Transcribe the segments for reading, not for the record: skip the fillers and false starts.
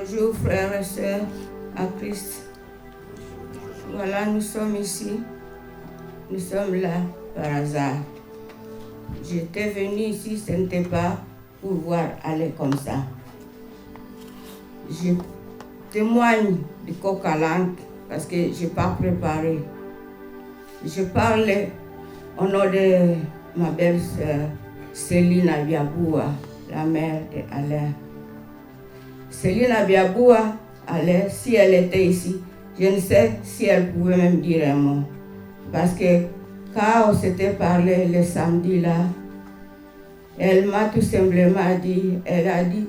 Bonjour frères et sœurs à Christ. Voilà, nous sommes ici. Nous sommes là par hasard. J'étais venue ici, ce n'était pas pour voir aller comme ça. Je témoigne du coq à l'âne parce que je n'ai pas préparé. Je parle au nom de ma belle-sœur Céline Abiaboua, la mère d'Alain. Céline Abiaboua, Alain, si elle était ici, je ne sais si elle pouvait même dire un mot. Parce que quand on s'était parlé le samedi là, elle m'a tout simplement dit, elle a dit,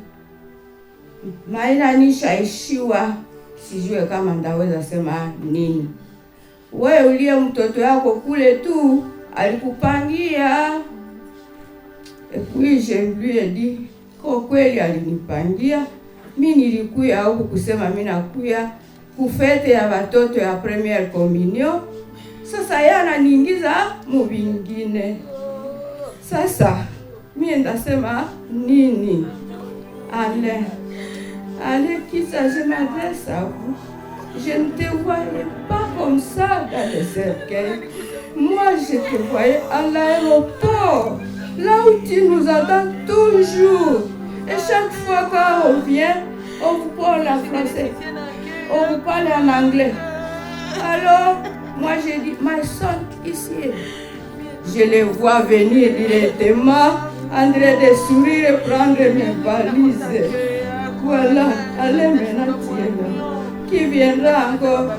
Maina nisha ishiwa, sijue kama ndaweza sema nini. Wewe uliye mtoto yako kule tu, alikupangia. Et puis je lui ai dit, kwa kweli alinipangia. Mimi nilikuya huku kusema mimi nakuya kufete ya watoto ya premiere communion. Sasa yeye ananiingiza mu vingine. Sasa mimi ndasema nini? Allez, qui ça, je m'adresse à vous. Je ne te voyais pas comme ça dans le cercueil. Moi, je te voyais à l'aéroport, là où tu nous attends toujours. Et chaque fois quand on vient, on vous parle en français, on vous parle en anglais. Alors, moi j'ai dit, my son, ici. Je les vois venir directement, en train de sourire et prendre mes valises. Voilà, allez maintenant, tu es là. Qui viendra encore?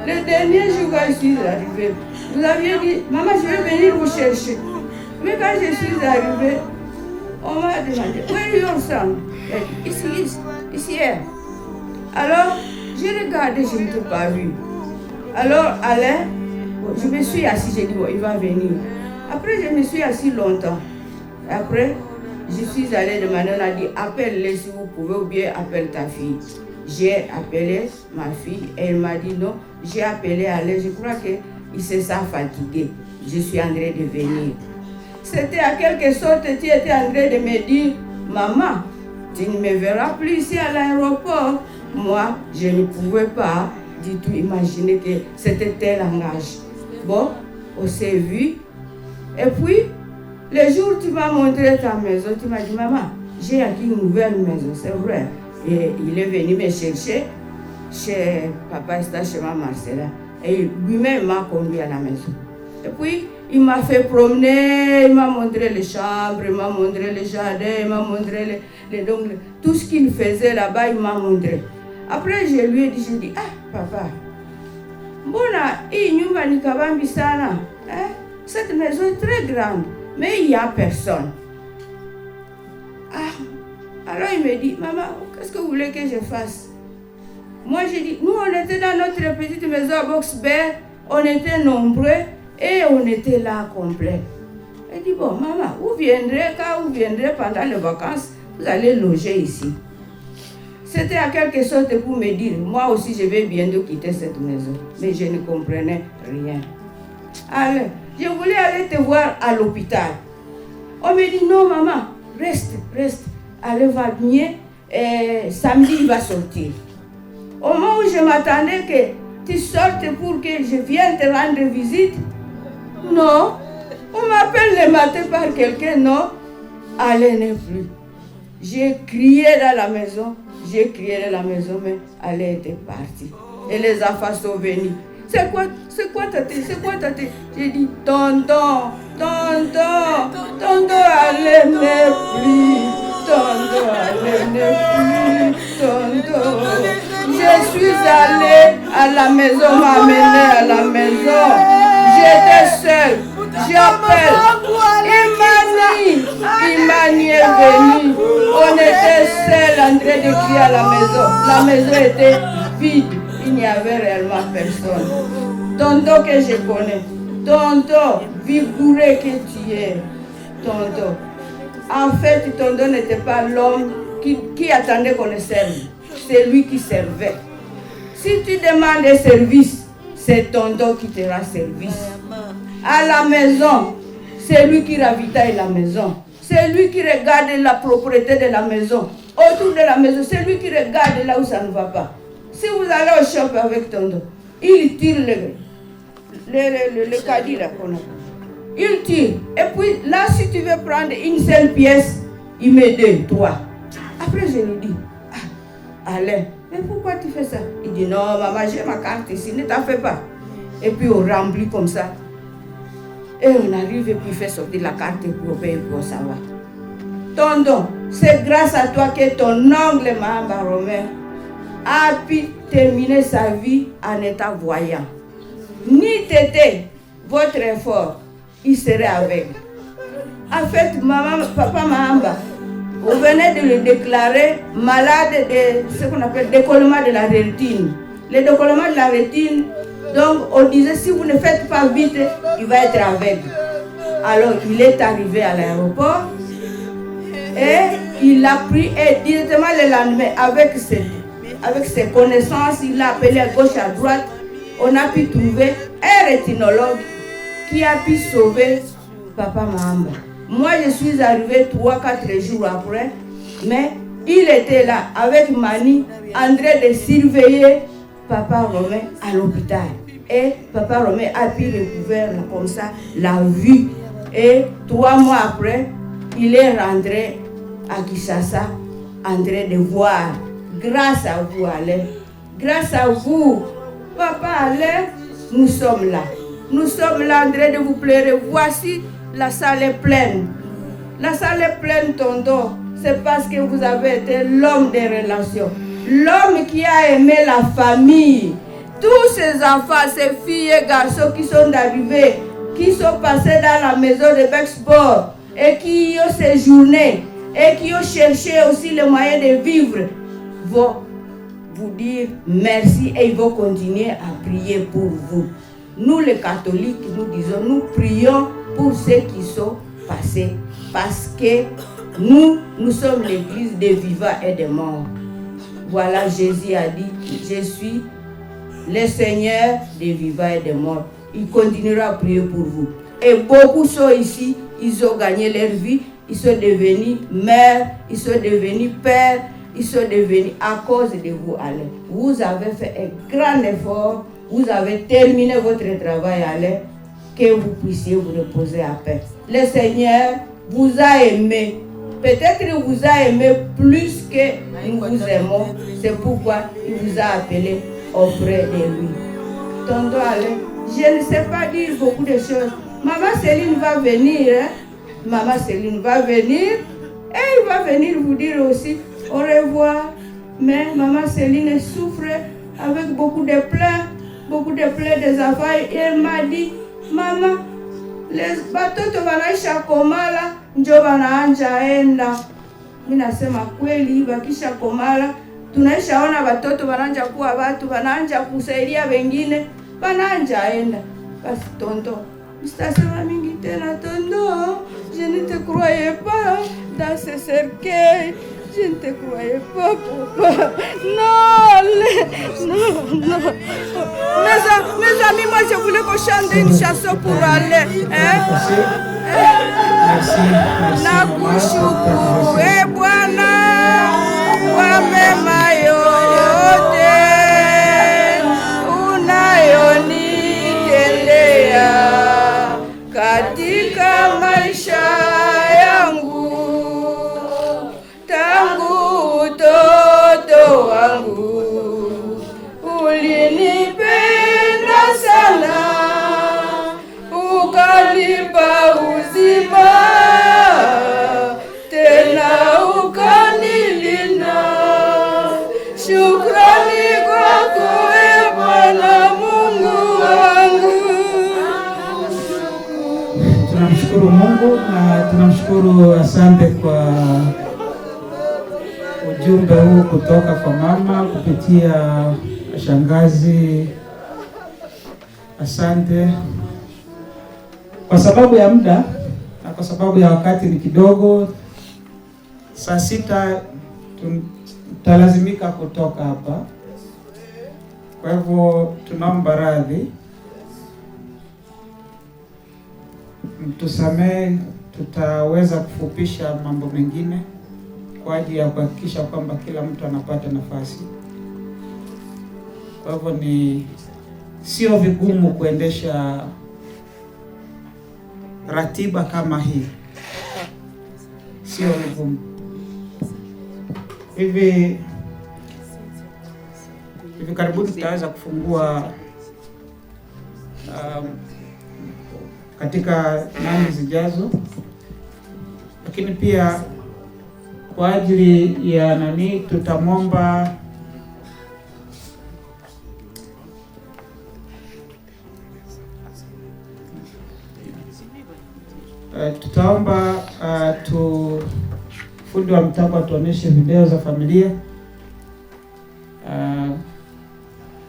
Le dernier jour quand je suis arrivée, vous aviez dit, maman, je vais venir vous chercher. Mais quand je suis arrivée, on m'a demandé, où est your son? Ici. Alors, j'ai regardé, je ne t'ai pas vu. Alors, Alain, je me suis assise, j'ai dit, bon, il va venir. Après, je me suis assise longtemps. Après, je suis allée demander, on a dit, appelle-les si vous pouvez, ou bien appelle ta fille. J'ai appelé ma fille, et elle m'a dit non. J'ai appelé Alain, je crois qu'il se sent fatigué. Je suis en train de venir. C'était à quelque sorte, tu étais en train de me dire, maman, tu ne me verras plus ici à l'aéroport. Moi, je ne pouvais pas du tout imaginer que c'était tel langage. Bon, on s'est vu. Et puis, le jour où tu m'as montré ta maison, tu m'as dit, maman, j'ai acquis une nouvelle maison, c'est vrai. Et il est venu me chercher chez papa, chez ma Marcella. Et lui-même m'a conduit à la maison. Et puis, il m'a fait promener, il m'a montré les chambres, il m'a montré les jardins, il m'a montré tout ce qu'il faisait là-bas, il m'a montré. Après, je lui ai dit, ah, papa, cette maison est très grande, mais il n'y a personne. Ah, alors il me dit, maman, qu'est-ce que vous voulez que je fasse? Moi, j'ai dit, nous, on était dans notre petite maison à Boxberg, on était nombreux et on était là complet. Elle dit, bon, maman, quand vous viendrez pendant les vacances, vous allez loger ici. C'était à quelque sorte pour me dire, moi aussi, je vais bientôt quitter cette maison. Mais je ne comprenais rien. Alors, je voulais aller te voir à l'hôpital. On me dit, non, maman, reste. Allez, va bien. Et samedi, il va sortir. Au moment où je m'attendais que tu sortes pour que je vienne te rendre visite, non. On m'appelle le matin par quelqu'un, non. Allez, n'est plus. J'ai crié dans la maison, mais elle était partie. Et les enfants sont venus. C'est quoi tata? J'ai dit, tonton, elle n'est plus. Tonton, elle n'est plus. Tonton. Je suis allée à la maison, m'amener à la maison. J'étais seule. J'appelle. Imani est venue. On était seuls en train de crier à la maison. La maison était vide. Il n'y avait réellement personne. Tonton que je connais. Tonton, vigoureux que tu es. Tonton. En fait, tonton n'était pas l'homme qui attendait qu'on le serve. C'est lui qui servait. Si tu demandes un service, c'est tonton qui te rend service. À la maison, c'est lui qui ravitaille la maison. C'est lui qui regarde la propriété de la maison. autour de la maison, c'est lui qui regarde là où ça ne va pas. Si vous allez au shop avec tonton, il tire le caddie là qu'on a. Il tire. Et puis là, si tu veux prendre une seule pièce, il met 2, 3. Après, je lui dis, Alain, mais pourquoi tu fais ça? Il dit, non, maman, j'ai ma carte ici, ne t'en fais pas. Et puis on remplit comme ça. Et on arrive et puis il fait sortir la carte et puis on paye pour savoir. Tonton, c'est grâce à toi que ton oncle Mahamba Romain a pu terminer sa vie en état voyant. Ni t'étais votre effort, il serait aveugle. En fait, papa Mahamba, vous venez de le déclarer malade de ce qu'on appelle décollement de la rétine. Le décollement de la rétine, donc on disait si vous ne faites pas vite, il va être aveugle. Alors il est arrivé à l'aéroport et il a pris et directement le lendemain avec ses connaissances, il a appelé à gauche à droite, on a pu trouver un rétinologue qui a pu sauver papa Mahamba. Moi je suis arrivé 3-4 jours après, mais il était là avec Mani en train de surveiller papa Romain à l'hôpital. Et papa Romain a pu recouvrir comme ça la vue. Et 3 mois après, il est rentré à Kinshasa en train de voir. Grâce à vous, Alain. Grâce à vous, papa Alain, nous sommes là. Nous sommes là en train de vous pleurer. Voici, la salle est pleine. La salle est pleine, tonton. C'est parce que vous avez été l'homme des relations. L'homme qui a aimé la famille. Tous ces enfants, ces filles et garçons qui sont arrivés, qui sont passés dans la maison de Bexport et qui ont séjourné et qui ont cherché aussi les moyens de vivre, vont vous dire merci et ils vont continuer à prier pour vous. Nous les catholiques, nous disons, nous prions pour ceux qui sont passés parce que nous sommes l'église des vivants et des morts. Voilà, Jésus a dit, je suis le Seigneur des vivants et des morts. Il continuera à prier pour vous. Et beaucoup sont ici, ils ont gagné leur vie, ils sont devenus mères, ils sont devenus pères, ils sont devenus à cause de vous, Alain. Vous avez fait un grand effort, vous avez terminé votre travail, Alain, que vous puissiez vous reposer à paix. Le Seigneur vous a aimé. Peut-être qu'il vous a aimé plus que nous vous aimons. C'est pourquoi il vous a appelé auprès de lui. Tonton Alain, je ne sais pas dire beaucoup de choses. Maman Céline va venir. Hein? Maman Céline va venir. Et il va venir vous dire aussi au revoir. Mais maman Céline souffre avec beaucoup de pleurs des enfants. Et elle m'a dit, maman, les batoto wanaisha komala njo wanaanja enda. Mimi nasema kweli bakisha komala tunaisha ona watoto wanaanja kuwa watu, wanaanja kusaidia wengine, wanaanja enda. Basi tonton, sitasema mingi tena tonton. Je ne te croyais pas dans ce cercueil. Je ne te croyais pas, papa. Non, non. Mes amis, moi je voulais qu'on chante une chanson pour aller. Merci. Nakushukuru e Bwana kwa mema yote unayonitendea katika maisha yangu. Tangu utoto wangu ulinipenda sana, ukanipa uzima, tena ukanilinda. Shukrani kwako e Bwana Mungu wangu. Tunamshukuru Mungu na tunamshukuru, asante kwa ujumbe huu kutoka kwa mama kupitia shangazi. Asante. Kwa sababu ya muda na kwa sababu ya wakati ni kidogo, saa 6 tutalazimika kutoka hapa. Kwa hivyo tunaomba radhi, mtusamee, tutaweza kufupisha mambo mengine kwa ajili ya kuhakikisha kwamba kila mtu anapata nafasi. Kwa hivyo sio vigumu kuendesha ratiba kama hii, sio vigumu. Hivi karibuni tutaweza kufungua katika nani zijazo, lakini pia kwa ajili ya tutamwomba tutaomba fundi wa mtambo atuoneshe video za familia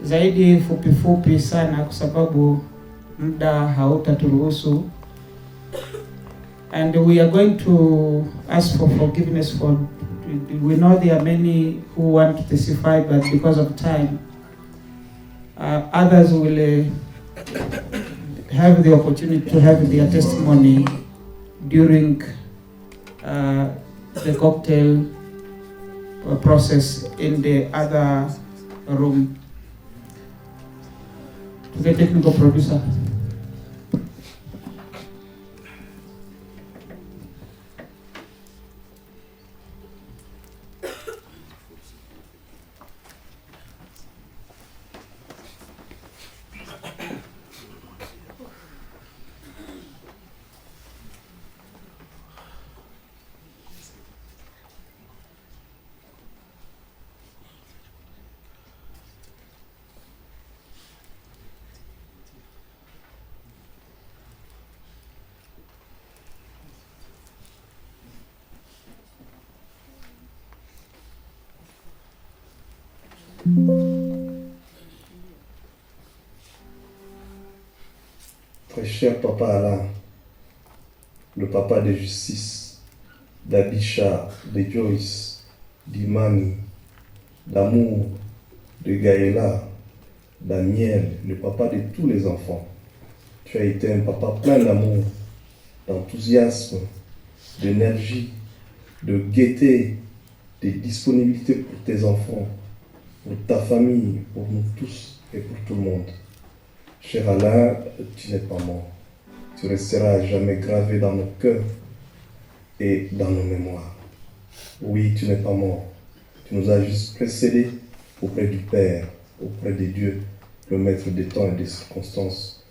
zaidi fupi sana, kwa sababu muda hautaturuhusu, and we are going to ask for forgiveness for we know there are many who want to testify, but because of time others will have the opportunity to have their testimony during the cocktail process in the other room. To the technical producer. Très cher papa Alain, le papa de Justice, d'Abisha, de Joyce, d'Imani, d'Amour, de Gaëla, d'Amiel, le papa de tous les enfants. Tu as été un papa plein d'amour, d'enthousiasme, d'énergie, de gaieté, de disponibilité pour tes enfants, pour ta famille, pour nous tous et pour tout le monde. Cher Alain, tu n'es pas mort. Tu resteras à jamais gravé dans nos cœurs et dans nos mémoires. Oui, tu n'es pas mort. Tu nous as juste précédés auprès du Père, auprès de Dieu, le maître des temps et des circonstances,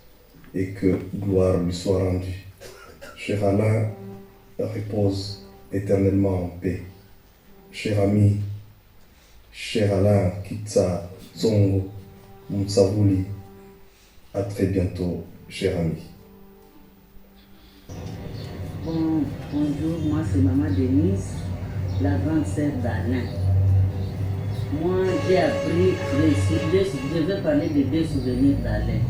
et que gloire lui soit rendue. Cher Alain, repose éternellement en paix. Cher ami, cher Alain Kitsa Zongo Moutsavouli, à très bientôt, cher ami. Bonjour, moi c'est Maman Denise, la grande sœur d'Alain. Moi j'ai appris, je vais parler de deux souvenirs d'Alain.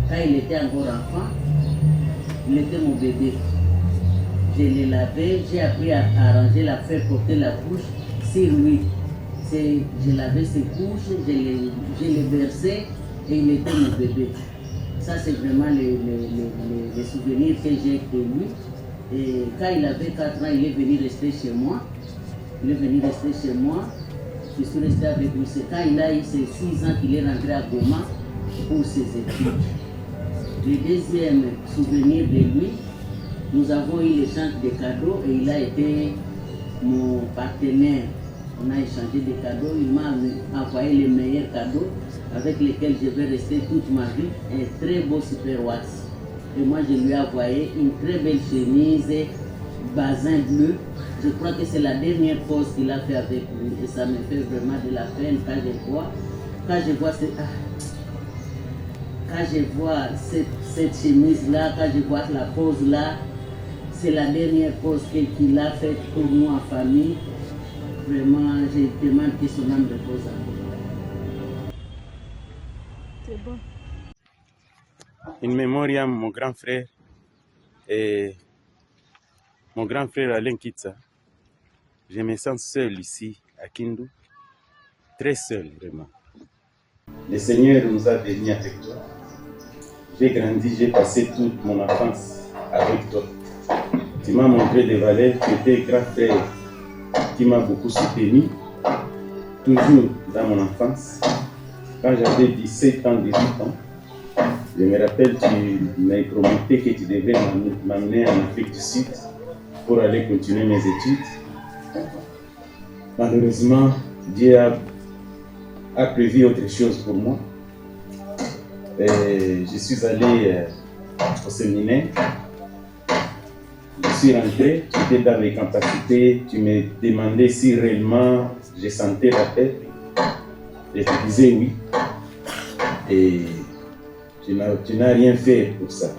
Quand il était encore enfant, il était mon bébé. Je l'ai lavé, j'ai appris à arranger, faire porter la couche sur lui. Je lavais ses couches, je l'ai versé et il était mon bébé. Ça, c'est vraiment les souvenirs que j'ai de lui. Et quand il avait 4 ans, il est venu rester chez moi. Je suis resté avec lui. C'est quand il a eu ses 6 ans qu'il est rentré à Goma pour ses études. Le deuxième souvenir de lui, nous avons eu l'échange de cadeaux et il a été mon partenaire. On a échangé des cadeaux, il m'a envoyé les meilleurs cadeaux avec lesquels je vais rester toute ma vie, un très beau super wax. Et moi je lui ai envoyé une très belle chemise, basin bleu. Je crois que c'est la dernière pause qu'il a fait avec lui et ça me fait vraiment de la peine quand je vois cette chemise-là, quand je vois la pause-là. C'est la dernière pause qu'il a faite pour nous en famille. Vraiment, je demande que son âme repose en paix. C'est bon. In memoriam, mon grand frère Alain Kitsa. Je me sens seul ici, à Kindu. Très seul, vraiment. Le Seigneur nous a bénis avec toi. J'ai grandi, j'ai passé toute mon enfance avec toi. Tu m'as montré des valeurs, tu étais grand frère qui m'a beaucoup soutenu, toujours dans mon enfance. Quand j'avais 17 ans, 18 ans, je me rappelle, tu m'avais promis que tu devais m'amener en Afrique du Sud pour aller continuer mes études. Malheureusement, Dieu a prévu autre chose pour moi. Et je suis allé au séminaire. Je suis rentré, j'étais dans mes capacités, tu me demandais si réellement je sentais la paix. Je te disais oui. Et tu n'as rien fait pour ça.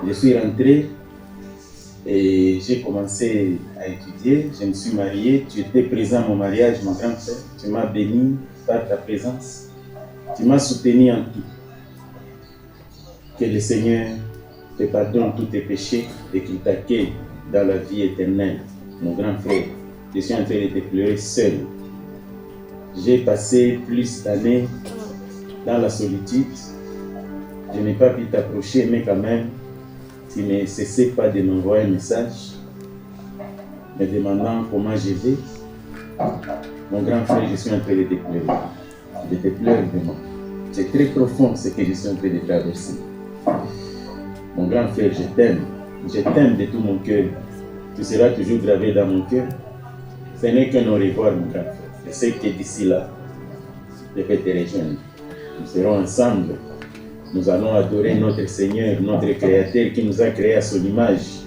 Je suis rentré et j'ai commencé à étudier. Je me suis marié. Tu étais présent à mon mariage, mon grand frère. Tu m'as béni par ta présence. Tu m'as soutenu en tout. Que le Seigneur te pardonne tous tes péchés et qu'il t'accueille dans la vie éternelle. Mon grand frère, je suis en train de te pleurer seul. J'ai passé plus d'années dans la solitude. Je n'ai pas pu t'approcher, mais quand même, tu ne cessais pas de m'envoyer un message me demandant comment je vais. Mon grand frère, je suis en train de te pleurer. Je te pleure vraiment. C'est très profond ce que je suis en train de traverser. Mon grand frère, je t'aime. Je t'aime de tout mon cœur. Tu seras toujours gravé dans mon cœur. Ce n'est qu'un au revoir, mon grand frère. Je sais que d'ici là, je vais te rejoindre. Nous serons ensemble. Nous allons adorer notre Seigneur, notre Créateur qui nous a créés à son image,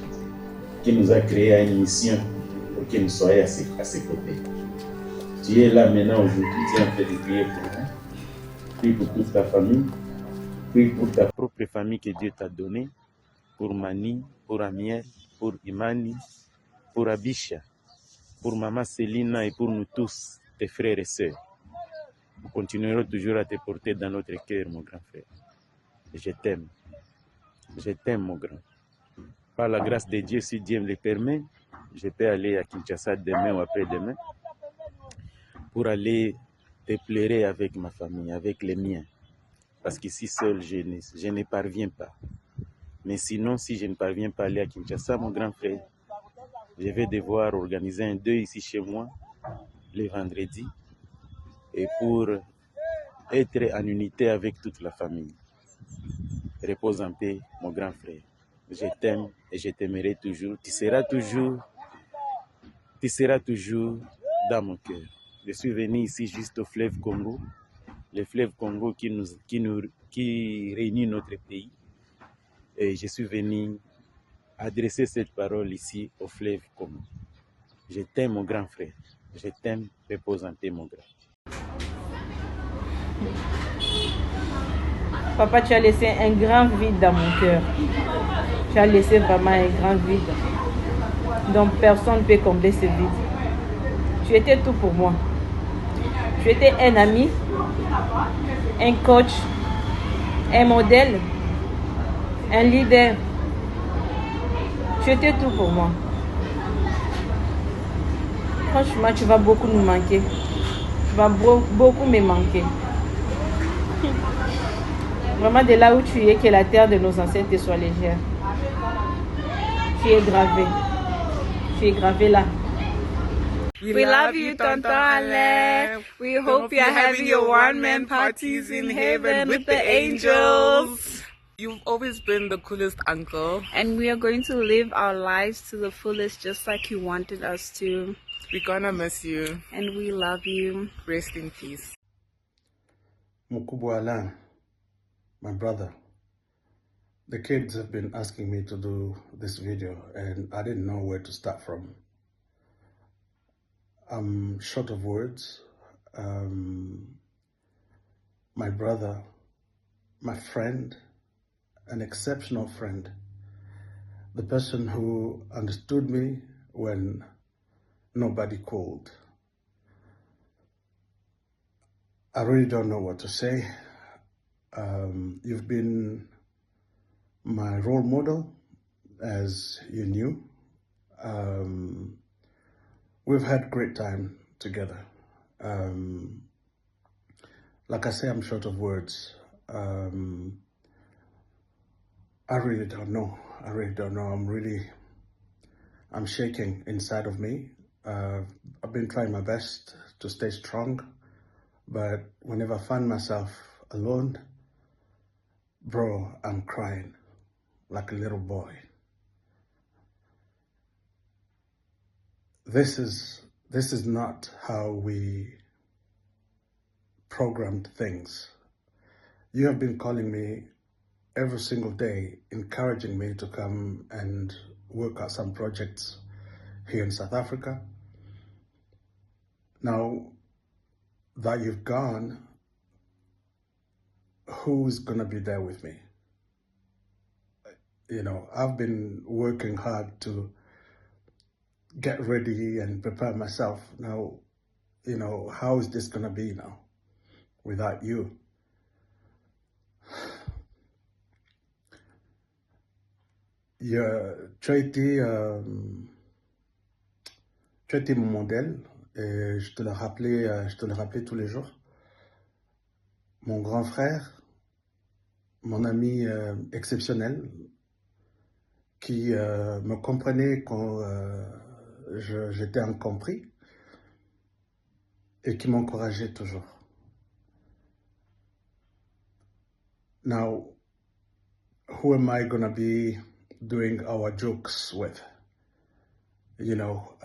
qui nous a créés à une mission pour que nous soyons à ses côtés. Tu es là maintenant aujourd'hui, tu es en train de prier pour moi. Prie pour toute ta famille. Prie pour ta propre famille que Dieu t'a donnée. Pour Mani, pour Amiel, pour Imani, pour Abisha, pour Maman Célina et pour nous tous, tes frères et sœurs. Nous continuerons toujours à te porter dans notre cœur, mon grand frère. Je t'aime. Je t'aime, mon grand. Par la grâce de Dieu, si Dieu me le permet, je peux aller à Kinshasa demain ou après-demain pour aller te pleurer avec ma famille, avec les miens. Parce qu'ici seul, je ne parviens pas. Mais sinon, si je ne parviens pas à aller à Kinshasa, mon grand frère, je vais devoir organiser un deuil ici chez moi, le vendredi, et pour être en unité avec toute la famille. Repose en paix, mon grand frère. Je t'aime et je t'aimerai toujours. Tu seras toujours dans mon cœur. Je suis venu ici juste au fleuve Congo, le fleuve Congo qui réunit notre pays. Et je suis venu adresser cette parole ici au fleuve Congo. Je t'aime, mon grand frère. Je t'aime, repose en paix, mon grand. Papa, tu as laissé un grand vide dans mon cœur. Tu as laissé vraiment un grand vide. Donc personne ne peut combler ce vide. Tu étais tout pour moi. Tu étais un ami, un coach, un modèle, un leader. Tu étais tout pour moi. Franchement, tu vas beaucoup nous manquer. Tu vas beaucoup me manquer. Vraiment de là où tu es, que la terre de nos ancêtres te soit légère. Tu es gravé. Tu es gravé là. We love you, Tonton Alain. We hope you're having your one-man parties in heaven with the angels. You've always been the coolest uncle. And we are going to live our lives to the fullest just like you wanted us to. We're gonna miss you. And we love you. Rest in peace. Mukubwa Alain, my brother, the kids have been asking me to do this video and I didn't know where to start from. I'm short of words. My brother, my friend, an exceptional friend, the person who understood me when nobody called. I really don't know what to say. You've been my role model, as you knew. We've had great time together. Like I say, I'm short of words. I really don't know. I'm really I'm shaking inside of me. I've been trying my best to stay strong, but whenever I find myself alone, bro, I'm crying like a little boy. This is not how we programmed things. You have been calling me every single day, encouraging me to come and work out some projects here in South Africa. Now that you've gone, who's gonna be there with me? You know, I've been working hard to get ready and prepare myself. Now, you know, how is this gonna be now without you? Tu as été mon modèle et je te le rappelais tous les jours. Mon grand frère, mon ami exceptionnel, qui me comprenait quand j'étais incompris et qui m'encourageait toujours. Now, who am I gonna be doing our jokes with? You know,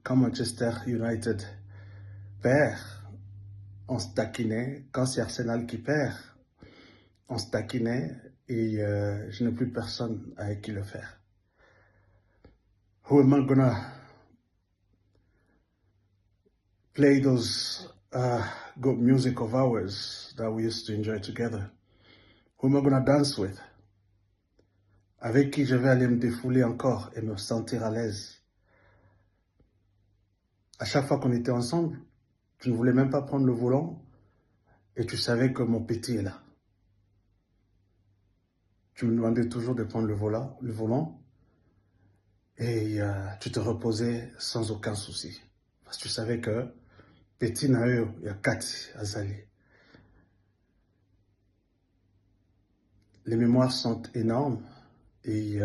quand Manchester United perd, on se taquinait. Quand c'est Arsenal qui perd, on se taquinait et je n'ai plus personne avec qui le faire. Who am I gonna play those good music of ours that we used to enjoy together? Who am I gonna dance with? Avec qui je vais aller me défouler encore et me sentir à l'aise? À chaque fois qu'on était ensemble, tu ne voulais même pas prendre le volant et tu savais que mon petit est là. Tu me demandais toujours de prendre le volant et tu te reposais sans aucun souci. Parce que tu savais que petit na eu, il y a Kati Azali. Les mémoires sont énormes et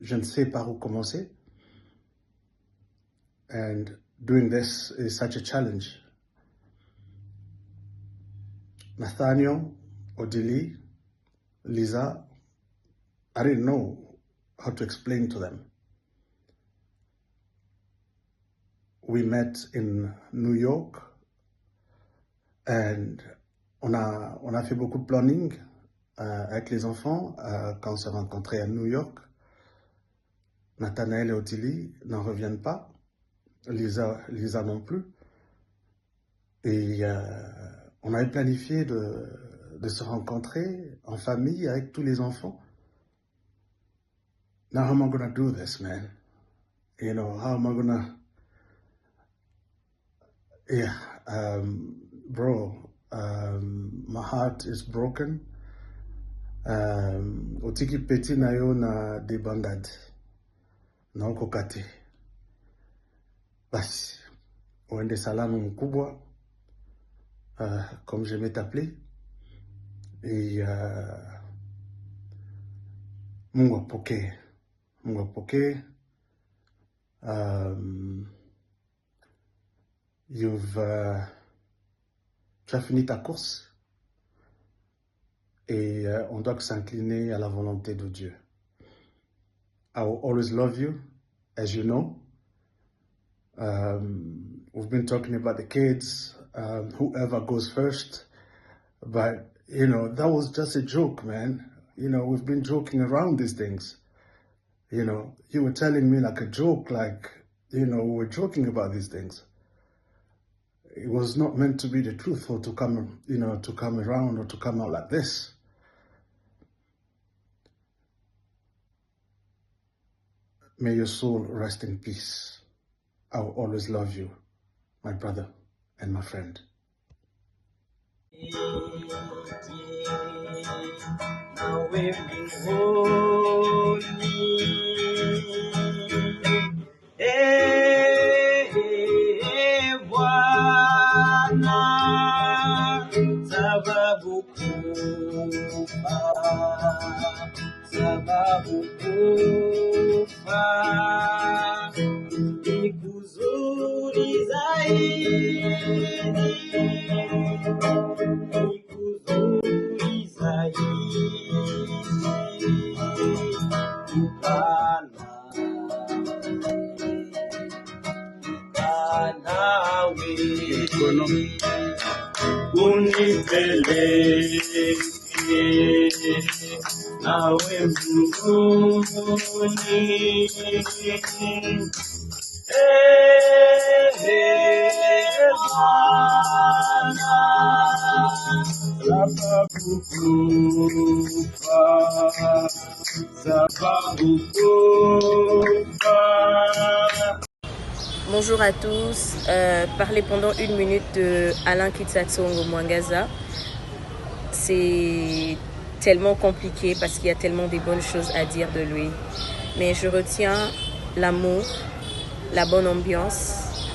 je ne sais par où commencer. And doing this is such a challenge. Nathaniel, Odili, Lisa, I didn't know how to explain to them. We met in New York and on a fait beaucoup de planning avec les enfants quand on s'est rencontrés à New York. Nathanaël et Ottilie n'en reviennent pas, Lisa non plus. Et on avait planifié de se rencontrer en famille avec tous les enfants. Now how am I gonna do this, man? You know, how am I gonna... Yeah, bro, my heart is broken. Otiki peti na yo na debandade na okokate. Basi, uende salamu mkubwa, comme j'aimais t'appeler. Et Mungu apokee. Tu as fini ta course et on doit s'incliner à la volonté de Dieu. I will always love you, as you know. We've been talking about the kids, whoever goes first, but you know, that was just a joke, man. You know, we've been joking around these things. You know, you were telling me like a joke, like, you know, we were joking about these things. It was not meant to be the truth or to come, you know, to come around or to come out like this. May your soul rest in peace. I will always love you, my brother and my friend. Now we're holy. Bwana sababu sababu kufa ni kuzuri zaidi, ni kuzuri zaidi nawe unipeleke nawe mbinguni. Bwana, sababu kufa, sababu kufa. Bonjour à tous. Parler pendant 1 minute de Alain Kitsatsongo Mwangaza, c'est tellement compliqué parce qu'il y a tellement de bonnes choses à dire de lui. Mais je retiens l'amour, la bonne ambiance,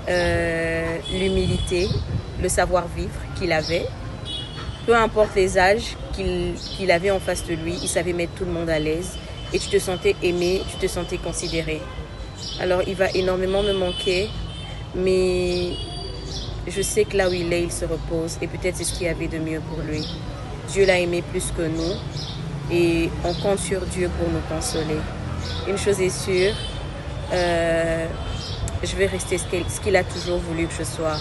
l'humilité, le savoir-vivre qu'il avait. Peu importe les âges qu'il avait en face de lui, il savait mettre tout le monde à l'aise et tu te sentais aimé, tu te sentais considéré. Alors il va énormément me manquer, mais je sais que là où il est, il se repose et peut-être c'est ce qu'il y avait de mieux pour lui. Dieu l'a aimé plus que nous et on compte sur Dieu pour nous consoler. Une chose est sûre, je vais rester ce qu'il a toujours voulu que je sois.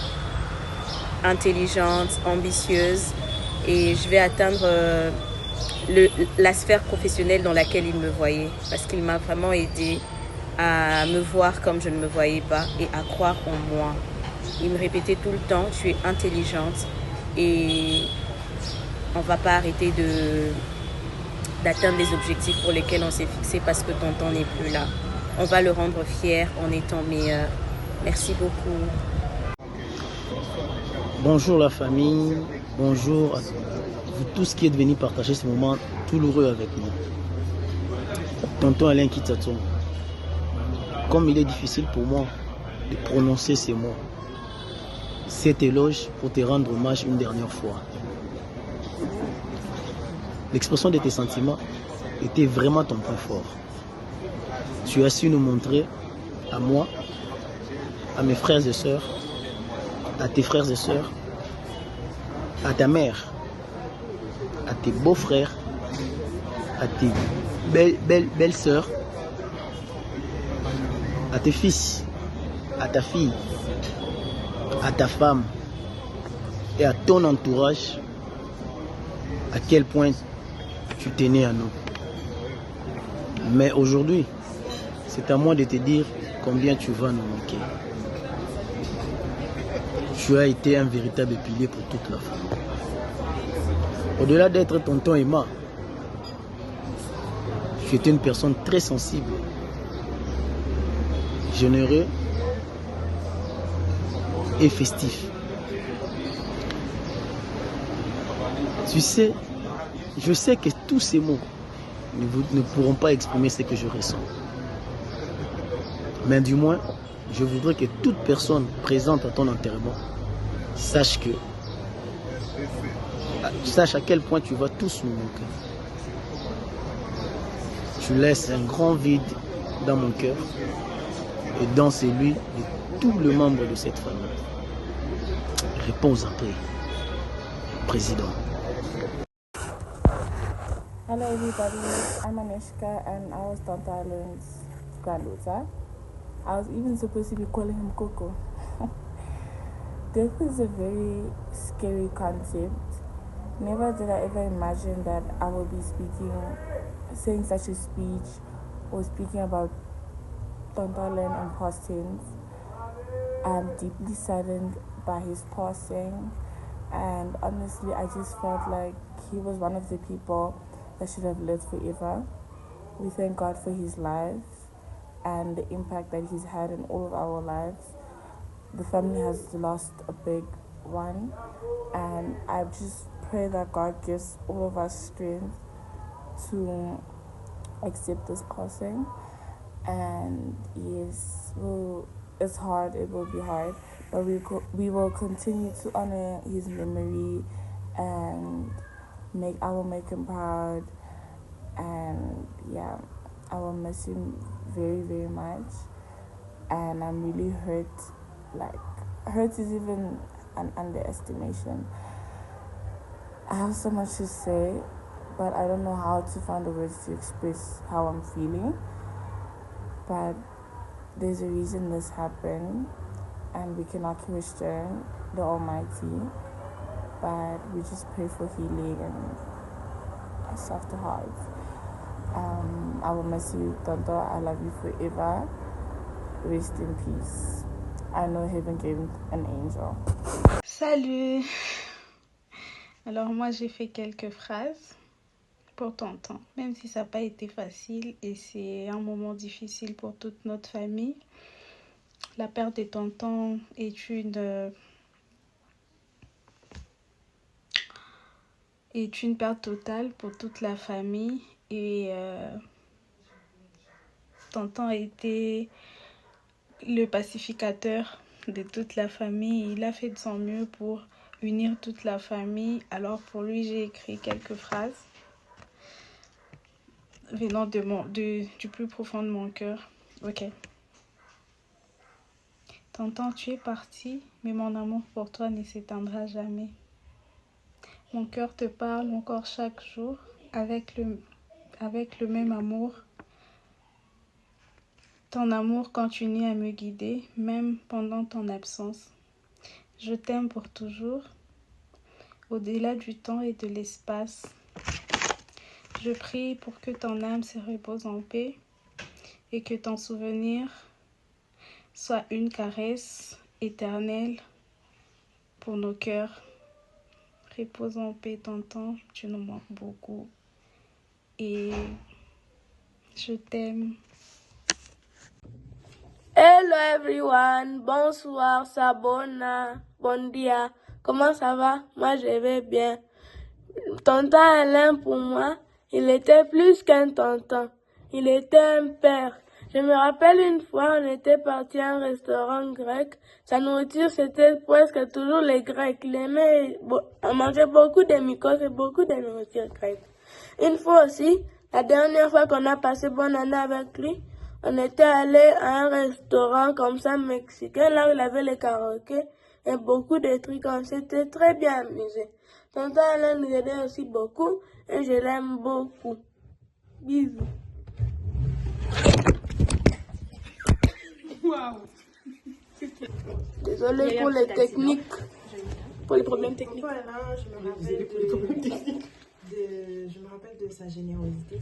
Intelligente, ambitieuse et je vais atteindre la sphère professionnelle dans laquelle il me voyait parce qu'il m'a vraiment aidé à me voir comme je ne me voyais pas et à croire en moi. Il me répétait tout le temps, tu es intelligente et on ne va pas arrêter d'atteindre les objectifs pour lesquels on s'est fixé parce que ton temps n'est plus là. On va le rendre fier en étant meilleur. Merci beaucoup. Bonjour la famille, bonjour à vous tous qui êtes venus partager ce moment douloureux avec nous. Tonton Alain Kitsatsongo. Comme il est difficile pour moi de prononcer ces mots, cet éloge pour te rendre hommage une dernière fois. L'expression de tes sentiments était vraiment ton point fort. Tu as su nous montrer, à moi, à mes frères et sœurs, à tes frères et sœurs, à ta mère, à tes beaux-frères, à tes belles sœurs, à tes fils, à ta fille, à ta femme et à ton entourage, à quel point tu tenais à nous. Mais aujourd'hui, c'est à moi de te dire combien tu vas nous manquer. Tu as été un véritable pilier pour toute la famille. Au-delà d'être tonton Emma, tu étais une personne très sensible, généreux et festif. Tu sais, je sais que tous ces mots ne pourront pas exprimer ce que je ressens. Mais du moins, je voudrais que toute personne présente à ton enterrement sache à quel point tu vas tous nous manquer. Tu laisses un grand vide dans mon cœur et dans celui de tous les membres de cette famille. Réponse après, Président. Hello everybody, I'm Anishka and I was Tante Alan's granddaughter. I was even supposed to be calling him Coco. Death is a very scary concept. Never did I ever imagine that I would be saying such a speech or speaking about Tante Alan and past tense. I'm deeply saddened by his passing, and honestly I just felt like he was one of the people that should have lived forever. We thank God for his life and the impact that he's had in all of our lives. The family has lost a big one, and I just pray that God gives all of us strength to accept this passing. And yes, it's hard, it will be hard, but we will continue to honor his memory and I will make him proud, and yeah, I will miss him very, very much. And I'm really hurt. Like, hurt is even an underestimation. I have so much to say, but I don't know how to find the words to express how I'm feeling. But there's a reason this happened, and we cannot question the Almighty, but we just pray for healing and softer hearts. I will miss you, Tonto. I love you forever. Rest in peace. I know heaven gave an angel. Salut. Alors moi j'ai fait quelques phrases pour Tonton, même si ça n'a pas été facile et c'est un moment difficile pour toute notre famille. La perte de Tonton est une perte totale pour toute la famille et Tonton a été le pacificateur de toute la famille. Il a fait de son mieux pour unir toute la famille. Alors pour lui, j'ai écrit quelques phrases venant du plus profond de mon cœur. Ok. Tonton, tu es parti, mais mon amour pour toi ne s'éteindra jamais. Mon cœur te parle encore chaque jour avec le même amour. Ton amour continue à me guider, même pendant ton absence. Je t'aime pour toujours, au-delà du temps et de l'espace. Je prie pour que ton âme se repose en paix et que ton souvenir soit une caresse éternelle pour nos cœurs. Repose en paix, Tonton, tu nous manques beaucoup et je t'aime. Hello everyone, bonsoir, Sabona, bon dia, comment ça va? Moi je vais bien. Tonton Alain pour moi, il était plus qu'un tonton, il était un père. Je me rappelle une fois, on était parti à un restaurant grec, sa nourriture c'était presque toujours les Grecs, il aimait, on mangeait beaucoup de mycoses et beaucoup de nourriture grecque. Une fois aussi, la dernière fois qu'on a passé bonne année avec lui, on était allé à un restaurant comme ça mexicain, là où il avait les karaokés et beaucoup de trucs, on s'était très bien amusé. Tonton Alain nous aidait aussi beaucoup et je l'aime beaucoup. Bisous. Wow. Désolée pour les techniques, pour les problèmes techniques. Voilà, je me rappelle de sa générosité.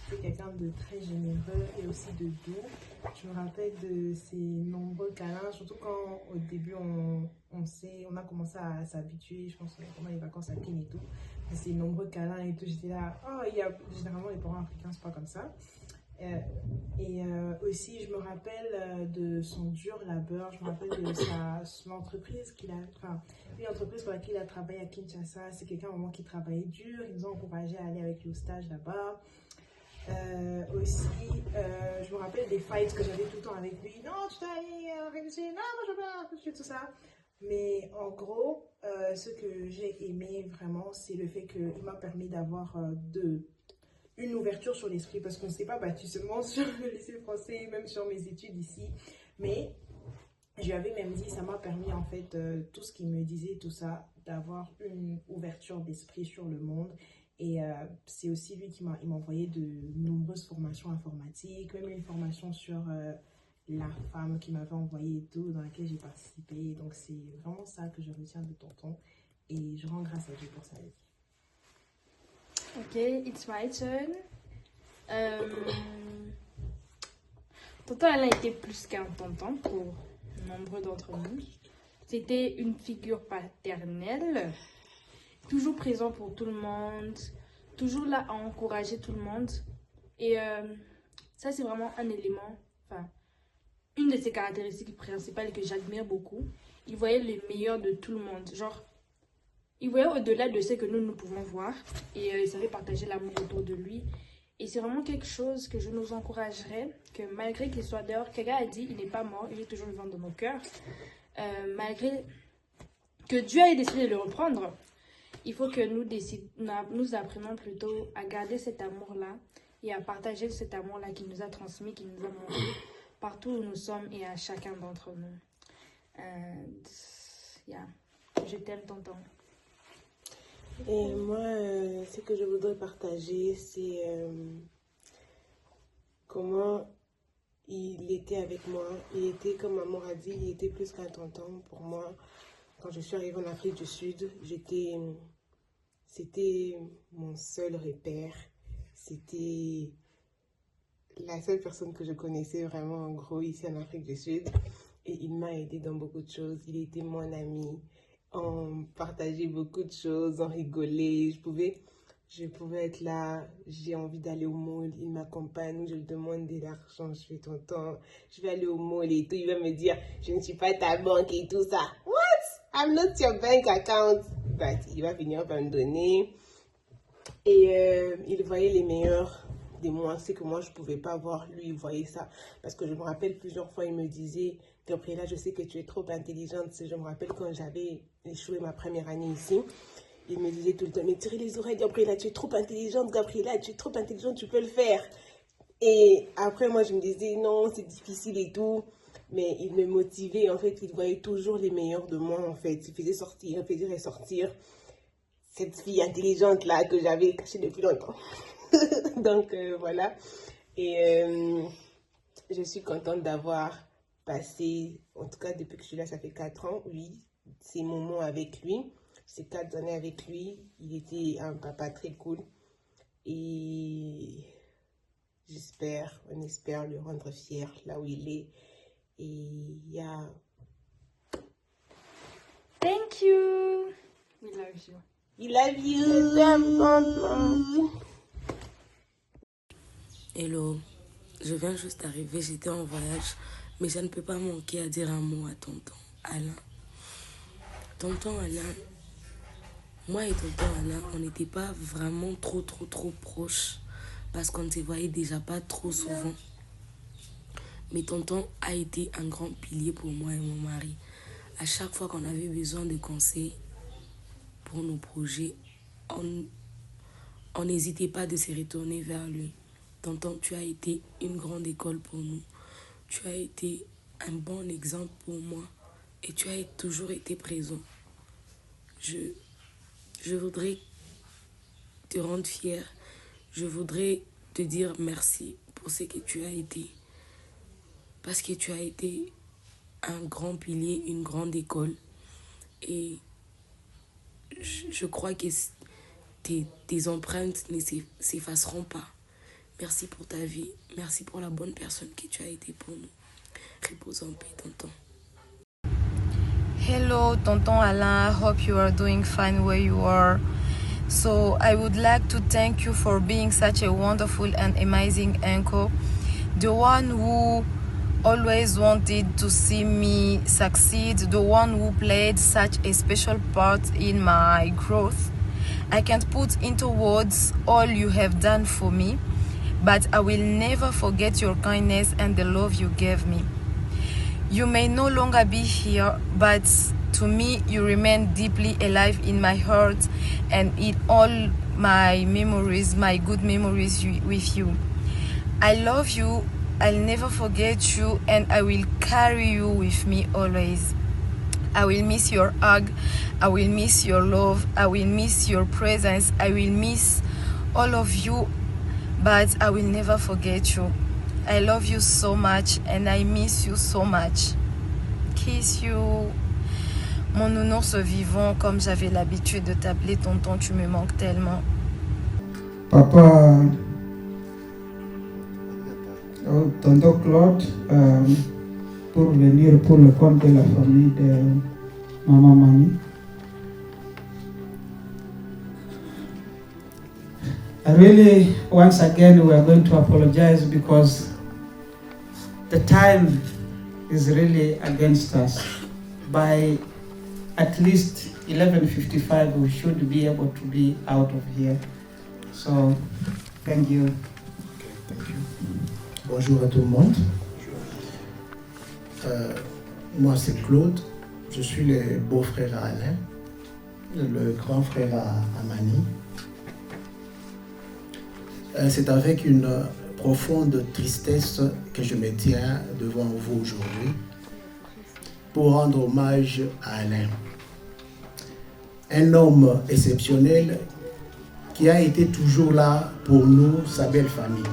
C'est quelqu'un de très généreux et aussi de doux. Je me rappelle de ses nombreux câlins, surtout quand au début on a commencé à s'habituer, je pense pendant les vacances à Kin et tout. Et ses nombreux câlins et tout, j'étais là, généralement les parents africains c'est pas comme ça. Aussi je me rappelle de son dur labeur, je me rappelle de l'entreprise qu'il a, une entreprise pour laquelle il a travaillé à Kinshasa. C'est quelqu'un vraiment qui travaillait dur, ils nous ont encouragé à aller avec lui au stage là-bas. Je me rappelle des fights que j'avais tout le temps avec lui. Non, tu dois aller réviser, non, moi je veux pas, tout ça. Mais en gros, ce que j'ai aimé vraiment, c'est le fait qu'il m'a permis d'avoir une ouverture sur l'esprit, parce qu'on ne s'est pas battu seulement sur le lycée français, même sur mes études ici. Mais je lui avais même dit, ça m'a permis en fait, tout ce qu'il me disait, tout ça, d'avoir une ouverture d'esprit sur le monde. Et c'est aussi lui qui m'a envoyé de nombreuses formations informatiques, même une formation sur la femme qui m'avait envoyé et tout, dans laquelle j'ai participé. Donc c'est vraiment ça que je retiens de Tonton. Et je rends grâce à Dieu pour sa vie. Ok, it's my turn. Tonton Alain était plus qu'un tonton pour nombreux d'entre nous. C'était une figure paternelle, toujours présent pour tout le monde, toujours là à encourager tout le monde. Et ça, c'est vraiment un élément, une de ses caractéristiques principales que j'admire beaucoup. Il voyait le meilleur de tout le monde. Genre, il voyait au-delà de ce que nous pouvons voir. Et il savait partager l'amour autour de lui. Et c'est vraiment quelque chose que je nous encouragerais, que malgré qu'il soit dehors, quelqu'un a dit, il n'est pas mort, il est toujours vivant dans nos cœurs. Malgré que Dieu ait décidé de le reprendre, il faut que nous apprenions plutôt à garder cet amour-là et à partager cet amour-là qu'il nous a transmis, qu'il nous a montré partout où nous sommes et à chacun d'entre nous. And yeah, je t'aime, tonton. Et moi, ce que je voudrais partager, c'est comment il était avec moi. Il était, comme maman a dit, il était plus qu'un tonton pour moi. Quand je suis arrivée en Afrique du Sud, c'était mon seul repère. C'était la seule personne que je connaissais vraiment en gros ici en Afrique du Sud. Et il m'a aidé dans beaucoup de choses. Il était mon ami. On partageait beaucoup de choses, on rigolait. Je pouvais être là, j'ai envie d'aller au mall, il m'accompagne, je lui demande de l'argent, je fais tonton, je vais aller au mall et tout. Il va me dire, je ne suis pas ta banque et tout ça. What? I'm not your bank account. But il va finir par me donner. Et il voyait les meilleurs de moi, c'est que moi je ne pouvais pas voir, lui il voyait ça. Parce que je me rappelle plusieurs fois, il me disait, Gabriela, je sais que tu es trop intelligente. Je me rappelle quand j'avais échoué ma première année ici, il me disait tout le temps, mais tirez les oreilles, Gabriela, tu es trop intelligente, Gabriela, tu es trop intelligente, tu peux le faire. Et après, moi, je me disais, non, c'est difficile et tout. Mais il me motivait, en fait, il voyait toujours les meilleurs de moi, en fait. Il faisait ressortir cette fille intelligente-là que j'avais cachée depuis longtemps. Donc, voilà. Et je suis contente d'avoir passé, en tout cas, depuis que je suis là, ça fait 4 ans, oui, ces moments avec lui. Ces 4 années avec lui, il était un papa très cool. Et on espère le rendre fier là où il est. Et yeah. Thank you. We love you. We love you. Hello, je viens juste d'arriver, j'étais en voyage, mais je ne peux pas manquer à dire un mot à tonton Alain. Tonton Alain, moi et tonton Alain, on n'était pas vraiment trop proches parce qu'on ne se voyait déjà pas trop souvent. Mais tonton a été un grand pilier pour moi et mon mari. À chaque fois qu'on avait besoin de conseils pour nos projets, on n'hésitait pas de se retourner vers lui. Tonton, tu as été une grande école pour nous. Tu as été un bon exemple pour moi et tu as toujours été présent. Je voudrais te rendre fier. Je voudrais te dire merci pour ce que tu as été. Parce que tu as été un grand pilier, une grande école. Et je crois que tes empreintes ne s'effaceront pas. Merci pour ta vie. Merci pour la bonne personne que tu as été pour nous. Repose en paix, tonton. Hello, Tonton Alain. I hope you are doing fine where you are. So I would like to thank you for being such a wonderful and amazing uncle. The one who always wanted to see me succeed. The one who played such a special part in my growth. I can't put into words all you have done for me, but I will never forget your kindness and the love you gave me. You may no longer be here, but to me you remain deeply alive in my heart and in all my memories, my good memories with you. I love you, I'll never forget you, and I will carry you with me always. I will miss your hug, I will miss your love, I will miss your presence, I will miss all of you, but I will never forget you. I love you so much and I miss you so much. Kiss you. Mon nounours vivant, comme j'avais l'habitude de t'appeler tonton, tu me manques tellement. Papa, tonton Claude, pour venir pour le compte de la famille de Maman Mani. Really, once again, we are going to apologize because the time is really against us. By at least 11:55, we should be able to be out of here. So, thank you. Okay, thank you. Bonjour à tout le monde. Moi, c'est Claude. Je suis le beau-frère à Alain. le grand frère Amani. C'est avec une profonde tristesse que je me tiens devant vous aujourd'hui pour rendre hommage à Alain. Un homme exceptionnel qui a été toujours là pour nous, sa belle famille.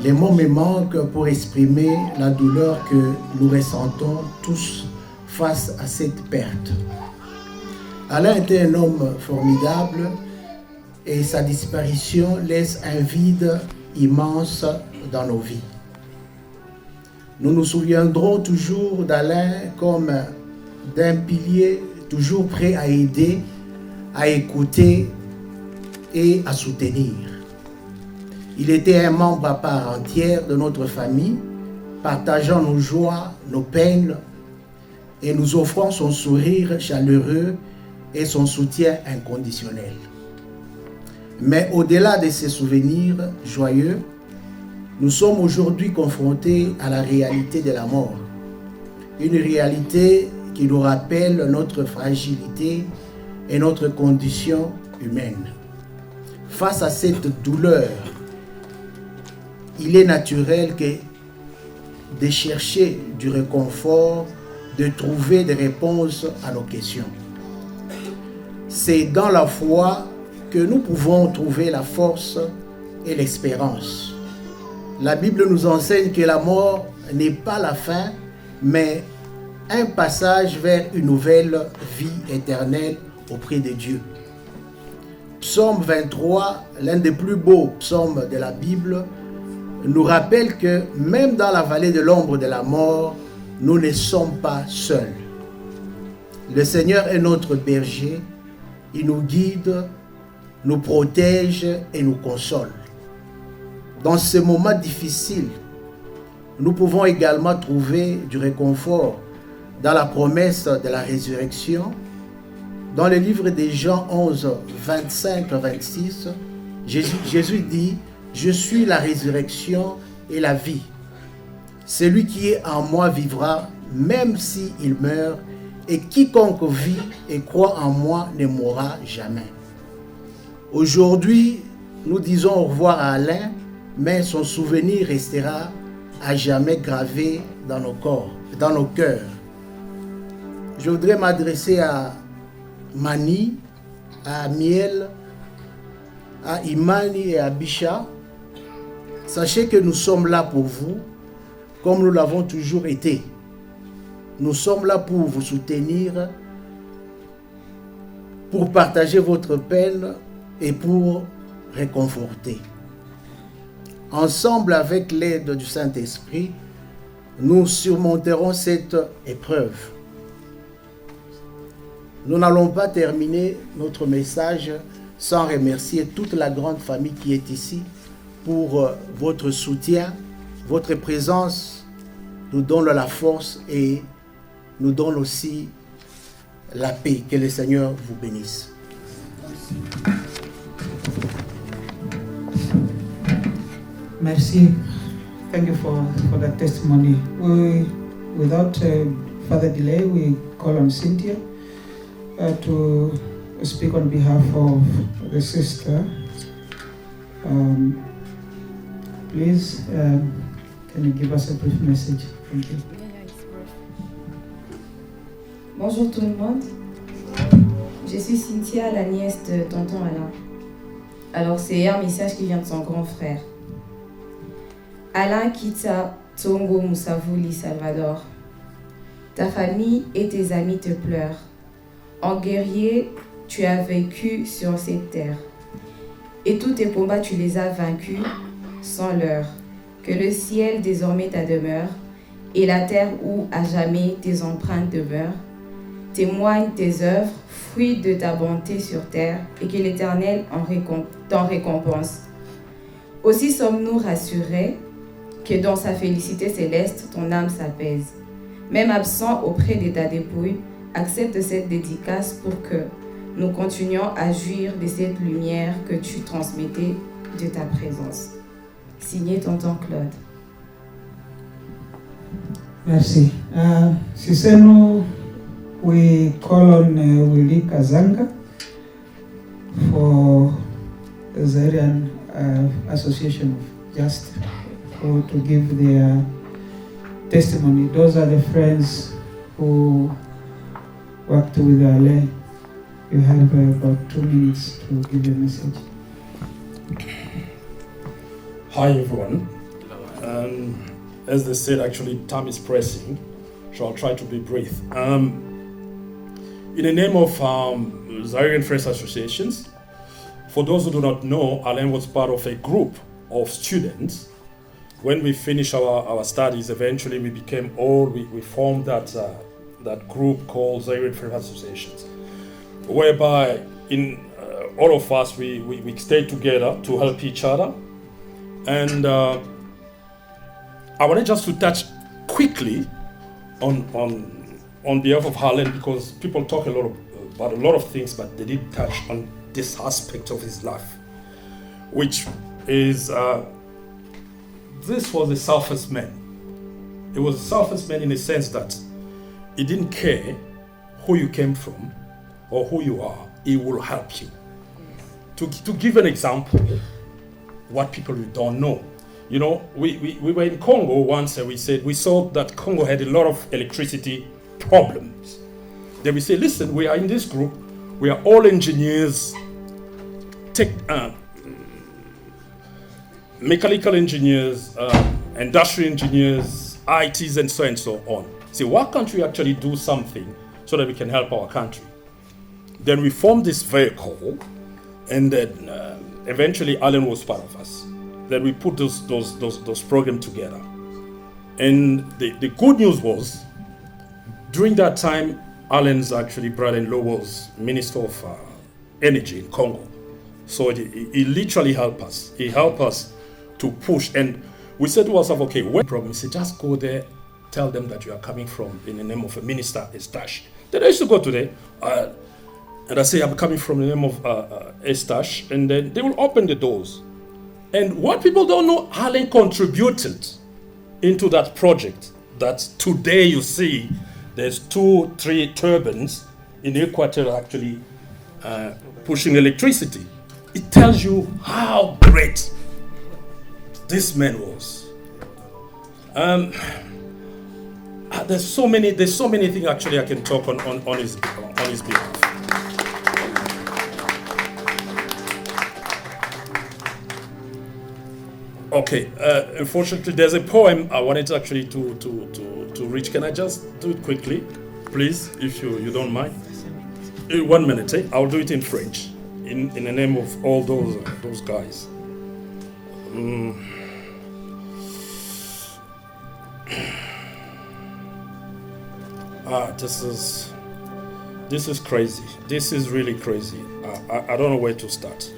Les mots me manquent pour exprimer la douleur que nous ressentons tous face à cette perte. Alain était un homme formidable et sa disparition laisse un vide immense dans nos vies. Nous nous souviendrons toujours d'Alain comme d'un pilier toujours prêt à aider, à écouter et à soutenir. Il était un membre à part entière de notre famille, partageant nos joies, nos peines et nous offrant son sourire chaleureux et son soutien inconditionnel. Mais au-delà de ces souvenirs joyeux, nous sommes aujourd'hui confrontés à la réalité de la mort. Une réalité qui nous rappelle notre fragilité et notre condition humaine. Face à cette douleur, il est naturel de chercher du réconfort, de trouver des réponses à nos questions. C'est dans la foi que nous pouvons trouver la force et l'espérance. La Bible nous enseigne que la mort n'est pas la fin, mais un passage vers une nouvelle vie éternelle auprès de Dieu. Psaume 23, l'un des plus beaux psaumes de la Bible, nous rappelle que même dans la vallée de l'ombre de la mort, nous ne sommes pas seuls. Le Seigneur est notre berger, il nous guide, nous protège et nous console. Dans ces moments difficiles, nous pouvons également trouver du réconfort dans la promesse de la résurrection. Dans le livre de Jean 11, 25-26, Jésus dit « Je suis la résurrection et la vie. Celui qui est en moi vivra, même s'il meurt, et quiconque vit et croit en moi ne mourra jamais. » Aujourd'hui, nous disons au revoir à Alain, mais son souvenir restera à jamais gravé dans nos corps, dans nos cœurs. Je voudrais m'adresser à Mani, à Miel, à Imani et à Bisha. Sachez que nous sommes là pour vous, comme nous l'avons toujours été. Nous sommes là pour vous soutenir, pour partager votre peine et pour réconforter. Ensemble, avec l'aide du Saint-Esprit, nous surmonterons cette épreuve. Nous n'allons pas terminer notre message sans remercier toute la grande famille qui est ici pour votre soutien, votre présence nous donne la force et nous donne aussi la paix. Que le Seigneur vous bénisse. Merci. Thank you for that testimony. Without further delay, we call on Cynthia to speak on behalf of the sister. Please, can you give us a brief message? Thank you. Bonjour tout le monde. Je suis Cynthia, la nièce de tonton Alain. Alors c'est un message qui vient de son grand frère. Alain quitta Tongo Moussaouli, Salvador. Ta famille et tes amis te pleurent. En guerrier, tu as vécu sur cette terre. Et tous tes combats, tu les as vaincus sans leur. Que le ciel désormais ta demeure, et la terre où à jamais tes empreintes demeurent, témoigne tes œuvres, fruit de ta bonté sur terre, et que l'Éternel t'en récompense. Aussi sommes-nous rassurés que dans sa félicité céleste, ton âme s'apaise. Même absent auprès de ta dépouille, accepte cette dédicace pour que nous continuions à jouir de cette lumière que tu transmettais de ta présence. Signé tonton Claude. Merci. Si c'est nous we call on Willy Kazanga for the Zairian Association of Justice to give their testimony. Those are the friends who worked with Ale. You have about 2 minutes to give your message. Hi everyone. As they said, actually time is pressing, so I'll try to be brief. In the name of Zairian Friends Associations, for those who do not know, Alain was part of a group of students. When we finished our studies, eventually we formed that group called Zairian Friends Associations, whereby all of us, we stayed together to help each other. And I wanted just to touch quickly on behalf of Alain, because people talk about a lot of things, but they didn't touch on this aspect of his life, which is this was a selfless man. He was a selfless man in the sense that he didn't care who you came from or who you are. He will help you. To give an example, what people don't know. You know, we were in Congo once and we saw that Congo had a lot of electricity problems. Then we said, listen, we are in this group, we are all engineers, mechanical engineers, industrial engineers, ITs, and so on. So why can't we actually do something so that we can help our country? Then we formed this vehicle, and then eventually Alain was part of us. Then we put those programs together. And the good news was, during that time, Alain's actually brother-in-law was Minister of Energy in Congo. So he literally helped us. He helped us to push. And we said to ourselves, okay, what problem? He said, just go there, tell them that you are coming from in the name of a minister, Eustache. Then I used to go to there, and I say, I'm coming from the name of Eustache, and then they will open the doors. And what people don't know, Alain contributed into that project, that today you see there's 2-3 turbines in Equator actually pushing electricity. It tells you how great this man was. There's so many things actually I can talk on his behalf. Okay, unfortunately, there's a poem I wanted actually to read. Can I just do it quickly, please, if you don't mind? 1 minute, eh? I'll do it in French, in the name of all those guys. This is crazy. This is really crazy. I don't know where to start.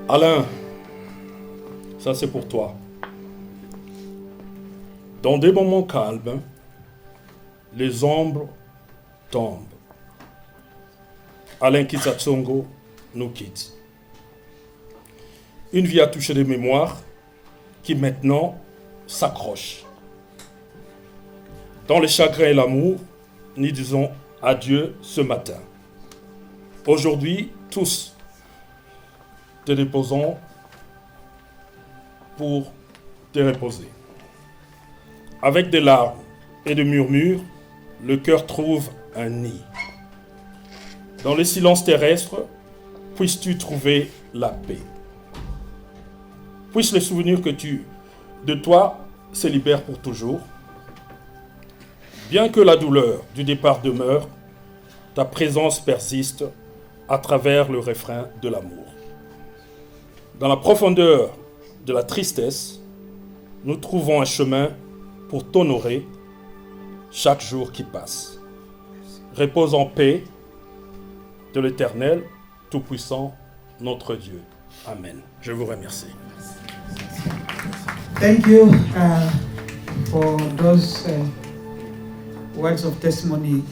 Alain, ça c'est pour toi. Dans des moments calmes, les ombres tombent. Alain Kizzatsongo nous quitte. Une vie à toucher des mémoires qui maintenant s'accrochent. Dans le chagrin et l'amour, nous disons adieu ce matin. Aujourd'hui, tous, te déposons pour te reposer. Avec des larmes et des murmures, le cœur trouve un nid. Dans le silence terrestre, puisses-tu trouver la paix. Puisse le souvenir de toi se libère pour toujours. Bien que la douleur du départ demeure, ta présence persiste à travers le refrain de l'amour. Dans la profondeur de la tristesse, nous trouvons un chemin pour t'honorer chaque jour qui passe. Repose en paix de l'Éternel, Tout-Puissant, notre Dieu. Amen. Je vous remercie. Thank you for those words of testimony.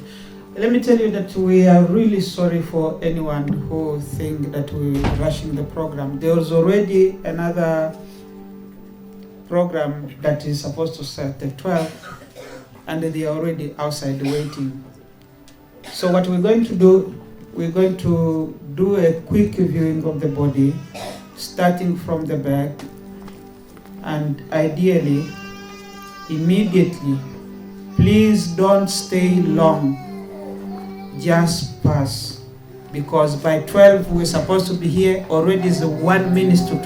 Let me tell you that we are really sorry for anyone who think that we're rushing the program. There was already another program that is supposed to start at 12, and they are already outside waiting. So what we're going to do, we're going to do a quick viewing of the body, starting from the back, and ideally, immediately, please don't stay long, just pass, because by 12 we're supposed to be here, already is 1 minute to 12.